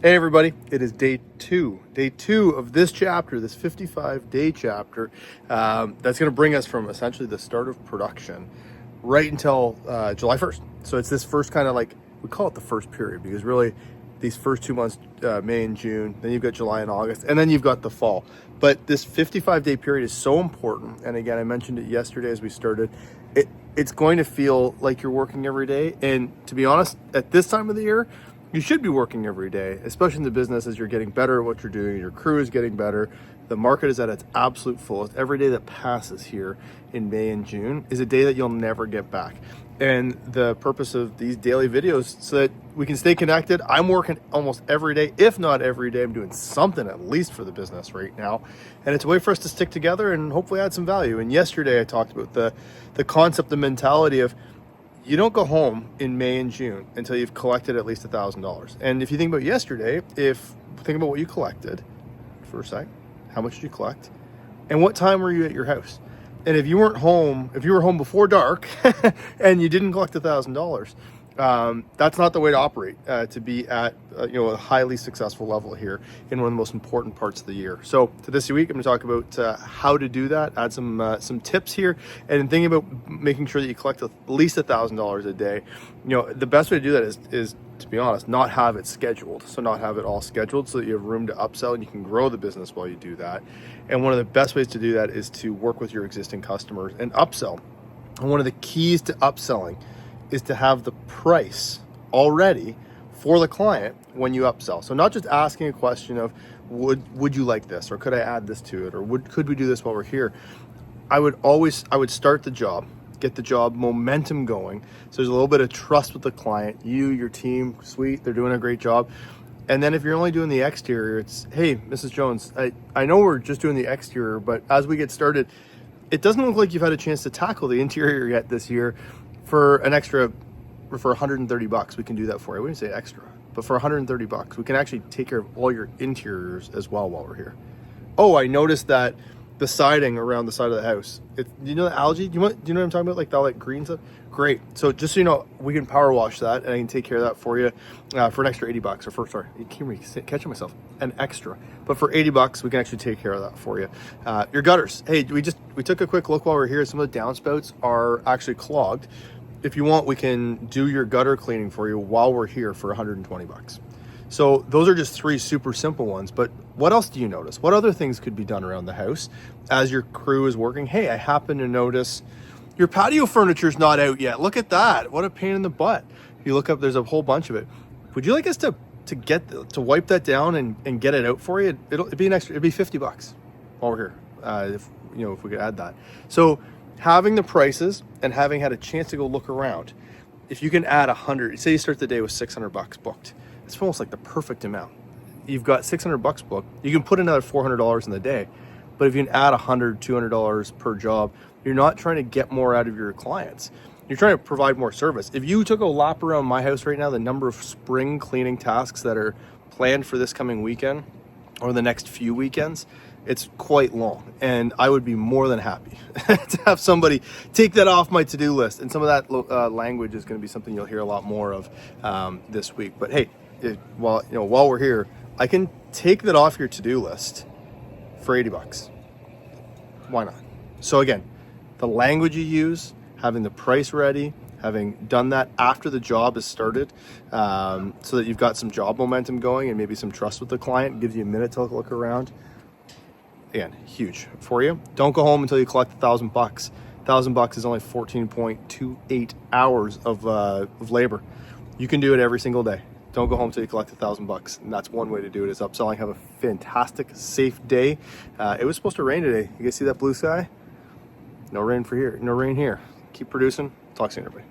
Hey everybody, it is day two of this chapter, this 55-day chapter, that's going to bring us from essentially the start of production right until July 1st. So it's this first kind of like, we call it the first period because really these first 2 months, May and June, then you've got July and August, and then you've got the fall. But this 55-day period is so important. And again, I mentioned it yesterday as we started. It's going to feel like you're working every day. And to be honest, at this time of the year, you should be working every day, especially in the business as you're getting better at what you're doing. Your crew is getting better. The market is at its absolute fullest. Every day that passes here in May and June is a day that you'll never get back. And the purpose of these daily videos so that we can stay connected. I'm working almost every day, if not every day. I'm doing something at least for the business right now. And it's a way for us to stick together and hopefully add some value. And yesterday I talked about the concept, the mentality of, you don't go home in May and June until you've collected at least $1,000. And if you think about yesterday, think about what you collected for a sec, how much did you collect? And what time were you at your house? And if you were home before dark and you didn't collect $1,000, that's not the way to operate, to be at a highly successful level here in one of the most important parts of the year. So to this week, I'm going to talk about how to do that, add some tips here, and thinking about making sure that you collect at least $1,000 a day. The best way to do that is to be honest, not have it scheduled. So not have it all scheduled so that you have room to upsell and you can grow the business while you do that. And one of the best ways to do that is to work with your existing customers and upsell. And one of the keys to upselling is to have the price already for the client when you upsell. So not just asking a question of, would you like this? Or could I add this to it? Or could we do this while we're here? I would start the job, get the job momentum going. So there's a little bit of trust with the client, your team, sweet, they're doing a great job. And then if you're only doing the exterior, it's, hey, Mrs. Jones, I know we're just doing the exterior, but as we get started, it doesn't look like you've had a chance to tackle the interior yet this year. For an extra, for $130, we can do that for you. We didn't say extra, but for $130, we can actually take care of all your interiors as well while we're here. Oh, I noticed that the siding around the side of the house, do you know the algae? Do you know what I'm talking about? Like the green stuff? Great. So just so you know, we can power wash that and I can take care of that for you for an extra $80 you can't catching myself, an extra. But for $80, we can actually take care of that for you. Your gutters. Hey, we took a quick look while we're here. Some of the downspouts are actually clogged. If you want, we can do your gutter cleaning for you while we're here for $120. So those are just three super simple ones, but what else do you notice? What other things could be done around the house as your crew is working? Hey, I happen to notice your patio furniture's not out yet. Look at that. What a pain in the butt. You look up, there's a whole bunch of it. Would you like us to wipe that down and get it out for you? It'd be $50 while we're here. If we could add that. So having the prices and having had a chance to go look around, if you can add 100, say you start the day with $600 booked, it's almost like the perfect amount. You've got $600 booked. You can put another $400 in the day, but if you can add $100, $200 per job, you're not trying to get more out of your clients. You're trying to provide more service. If you took a lap around my house right now, the number of spring cleaning tasks that are planned for this coming weekend or the next few weekends, it's quite long, and I would be more than happy to have somebody take that off my to-do list. And some of that language is going to be something you'll hear a lot more of this week. But hey, while we're here, I can take that off your to-do list for $80. Why not? So again, the language you use, having the price ready, having done that after the job is started, so that you've got some job momentum going and maybe some trust with the client, gives you a minute to look around. Again, huge for you. Don't go home until you collect $1,000. $1,000 is only 14.28 hours of labor. You can do it every single day. Don't go home until you collect $1,000, and that's one way to do it, is upselling. Have a fantastic, safe day. It was supposed to rain today. You guys see that blue sky? No rain here. Keep producing. Talk soon, everybody.